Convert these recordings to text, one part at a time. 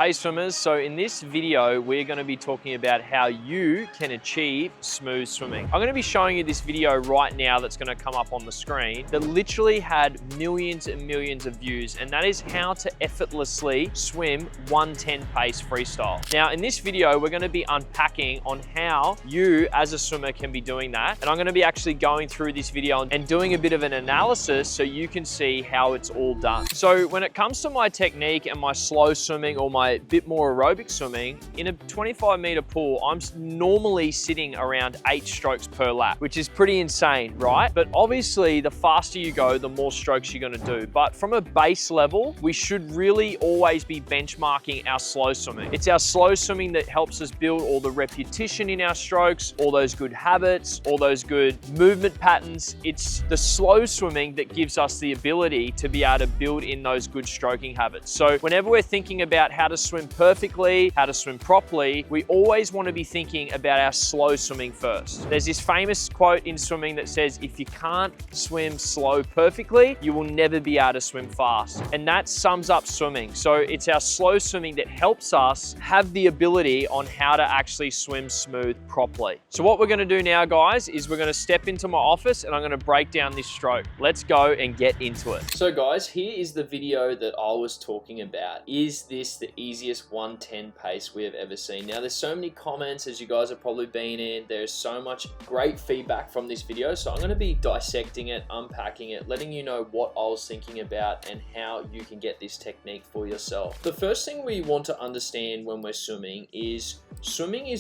Hey swimmers, so in this video, we're going to be talking about how you can achieve smooth swimming. I'm going to be showing you this video right now that's going to come up on the screen that literally had millions and millions of views, and that is how to effortlessly swim 110 pace freestyle. Now in this video, we're going to be unpacking on how you as a swimmer can be doing that, and I'm going to be actually going through this video and doing a bit of an analysis so you can see how it's all done. So when it comes to my technique and my slow swimming or my bit more aerobic swimming, in a 25-meter pool, I'm normally sitting around 8 strokes per lap, which is pretty insane, right? But obviously, the faster you go, the more strokes you're gonna do. But from a base level, we should really always be benchmarking our slow swimming. It's our slow swimming that helps us build all the repetition in our strokes, all those good habits, all those good movement patterns. It's the slow swimming that gives us the ability to be able to build in those good stroking habits. So whenever we're thinking about how to swim perfectly, how to swim properly, we always want to be thinking about our slow swimming first. There's this famous quote in swimming that says, if you can't swim slow perfectly, you will never be able to swim fast. And that sums up swimming. So it's our slow swimming that helps us have the ability on how to actually swim smooth properly. So what we're going to do now, guys, is we're going to step into my office and I'm going to break down this stroke. Let's go and get into it. So guys, here is the video that I was talking about. Is this the easiest 110 pace we have ever seen? Now there's so many comments, as you guys have probably been in. There's so much great feedback from this video, so I'm going to be dissecting it, unpacking it, letting you know what I was thinking about and how you can get this technique for yourself. The first thing we want to understand when we're swimming is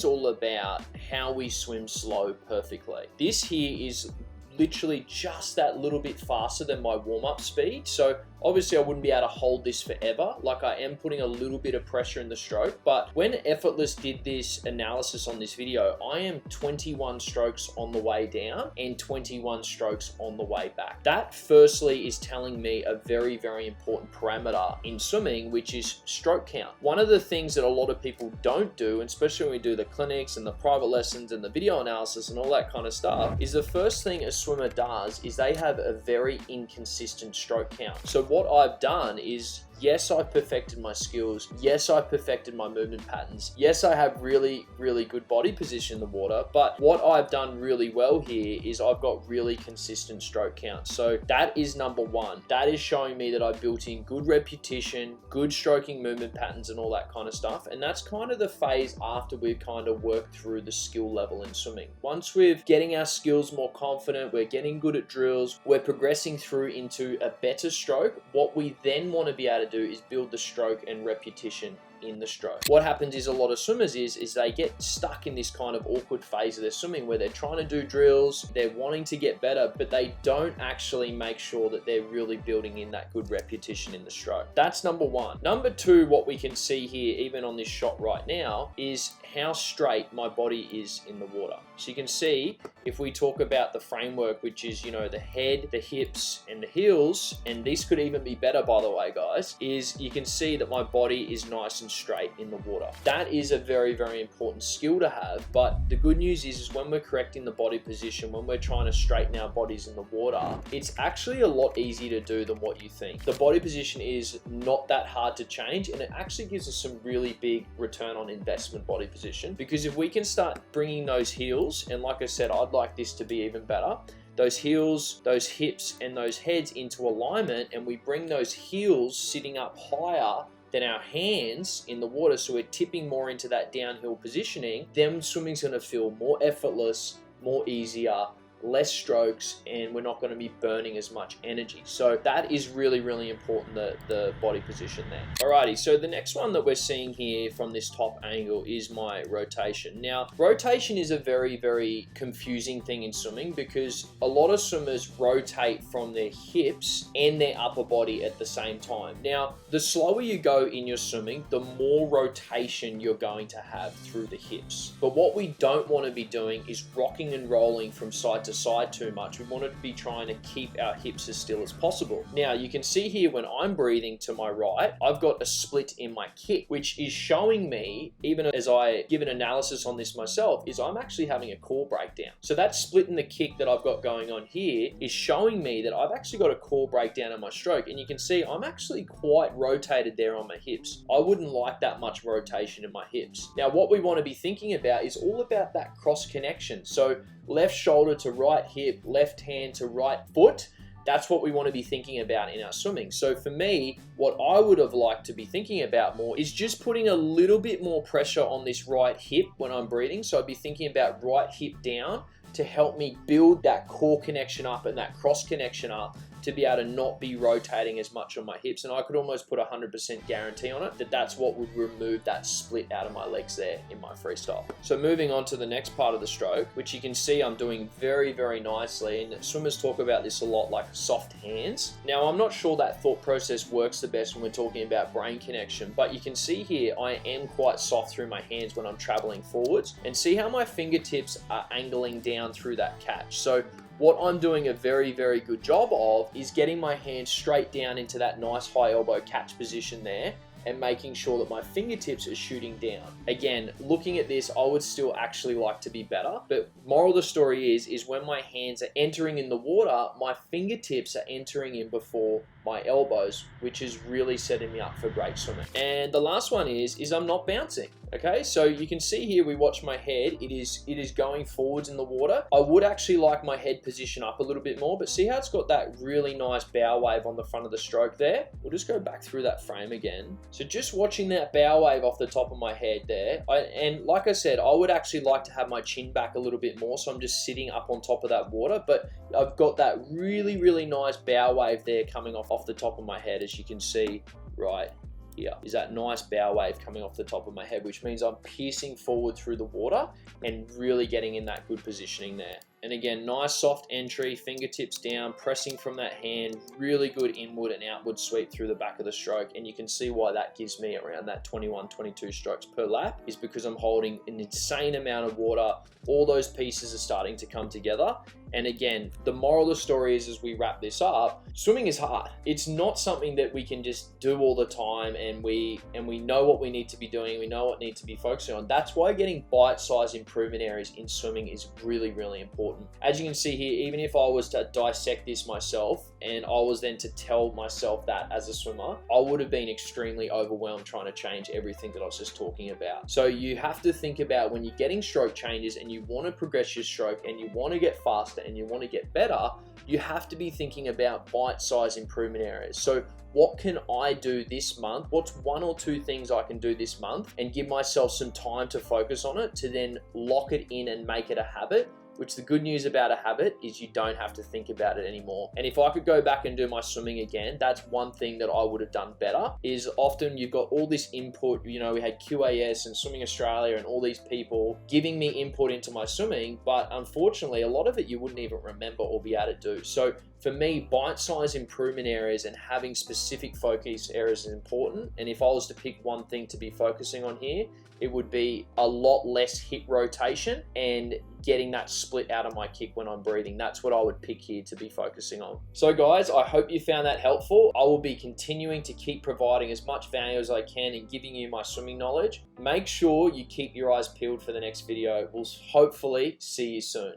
all about how we swim slow perfectly. This here is literally just that little bit faster than my warm-up speed. So obviously I wouldn't be able to hold this forever. Like, I am putting a little bit of pressure in the stroke, but when Effortless did this analysis on this video, I am 21 strokes on the way down and 21 strokes on the way back. That firstly is telling me a very, very important parameter in swimming, which is stroke count. One of the things that a lot of people don't do, and especially when we do the clinics and the private lessons and the video analysis and all that kind of stuff, is the first thing a swimmer does is they have a very inconsistent stroke count. So what I've done is, yes, I perfected my skills. Yes, I perfected my movement patterns. Yes, I have really, really good body position in the water. But what I've done really well here is I've got really consistent stroke counts. So that is number one. That is showing me that I built in good repetition, good stroking movement patterns and all that kind of stuff. And that's kind of the phase after we've kind of worked through the skill level in swimming. Once we're getting our skills more confident, we're getting good at drills, we're progressing through into a better stroke, what we then want to be able to do is build the stroke and repetition in the stroke. What happens is a lot of swimmers is they get stuck in this kind of awkward phase of their swimming where they're trying to do drills, they're wanting to get better, but they don't actually make sure that they're really building in that good repetition in the stroke. That's number one. Number two, what we can see here, even on this shot right now, is how straight my body is in the water. So you can see, if we talk about the framework, which is, the head, the hips, and the heels, and this could even be better, by the way, guys, is you can see that my body is nice and straight in the water. That is a very, very important skill to have, but the good news is when we're correcting the body position, when we're trying to straighten our bodies in the water, it's actually a lot easier to do than what you think. The body position is not that hard to change, and it actually gives us some really big return on investment body position, because if we can start bringing those heels, and like I said, I'd like this to be even better, those heels, those hips, and those heads into alignment, and we bring those heels sitting up higher than our hands in the water, so we're tipping more into that downhill positioning, then swimming's going to feel more effortless, more easier, less strokes, and we're not going to be burning as much energy. So that is really, really important, the body position there. Alrighty, so the next one that we're seeing here from this top angle is my rotation. Now, rotation is a very, very confusing thing in swimming because a lot of swimmers rotate from their hips and their upper body at the same time. Now, the slower you go in your swimming, the more rotation you're going to have through the hips. But what we don't want to be doing is rocking and rolling from side to to side too much. We want to be trying to keep our hips as still as possible. Now, you can see here when I'm breathing to my right, I've got a split in my kick, which is showing me, even as I give an analysis on this myself, is I'm actually having a core breakdown. So that split in the kick that I've got going on here is showing me that I've actually got a core breakdown in my stroke. And you can see I'm actually quite rotated there on my hips. I wouldn't like that much rotation in my hips. Now, what we want to be thinking about is all about that cross connection. So left shoulder to right hip, left hand to right foot. That's what we want to be thinking about in our swimming. So for me, what I would have liked to be thinking about more is just putting a little bit more pressure on this right hip when I'm breathing. So I'd be thinking about right hip down to help me build that core connection up and that cross connection up to be able to not be rotating as much on my hips. And I could almost put 100% guarantee on it that that's what would remove that split out of my legs there in my freestyle. So moving on to the next part of the stroke, which you can see I'm doing very, very nicely. And swimmers talk about this a lot, like soft hands. Now, I'm not sure that thought process works the best when we're talking about brain connection, but you can see here, I am quite soft through my hands when I'm traveling forwards, and see how my fingertips are angling down through that catch. So what I'm doing a very, very good job of is getting my hands straight down into that nice high elbow catch position there and making sure that my fingertips are shooting down. Again, looking at this, I would still actually like to be better, but moral of the story is when my hands are entering in the water, my fingertips are entering in before my elbows, which is really setting me up for great swimming. And the last one is I'm not bouncing. Okay, so you can see here, we watch my head, it is going forwards in the water. I would actually like my head position up a little bit more, but see how it's got that really nice bow wave on the front of the stroke there? We'll just go back through that frame again. So just watching that bow wave off the top of my head there, and like I said, I would actually like to have my chin back a little bit more, so I'm just sitting up on top of that water, but I've got that really, really nice bow wave there coming off the top of my head, as you can see right here is that nice bow wave coming off the top of my head, which means I'm piercing forward through the water and really getting in that good positioning there. And again, nice soft entry, fingertips down, pressing from that hand, really good inward and outward sweep through the back of the stroke. And you can see why that gives me around that 21, 22 strokes per lap, is because I'm holding an insane amount of water. All those pieces are starting to come together. And again, the moral of the story is, as we wrap this up, swimming is hard. It's not something that we can just do all the time, and we know what we need to be doing, we know what needs to be focusing on. That's why getting bite-sized improvement areas in swimming is really, really important. As you can see here, even if I was to dissect this myself and I was then to tell myself that as a swimmer, I would have been extremely overwhelmed trying to change everything that I was just talking about. So you have to think about, when you're getting stroke changes and you want to progress your stroke and you want to get faster and you want to get better, you have to be thinking about bite-sized improvement areas. So what can I do this month? What's one or two things I can do this month and give myself some time to focus on it, to then lock it in and make it a habit? Which, the good news about a habit is you don't have to think about it anymore. And if I could go back and do my swimming again, that's one thing that I would have done better. Is often you've got all this input, you know, we had QAS and Swimming Australia and all these people giving me input into my swimming, but unfortunately a lot of it you wouldn't even remember or be able to do. So for me, bite-sized improvement areas and having specific focus areas is important. And if I was to pick one thing to be focusing on here, it would be a lot less hip rotation and getting that split out of my kick when I'm breathing. That's what I would pick here to be focusing on. So guys, I hope you found that helpful. I will be continuing to keep providing as much value as I can in giving you my swimming knowledge. Make sure you keep your eyes peeled for the next video. We'll hopefully see you soon.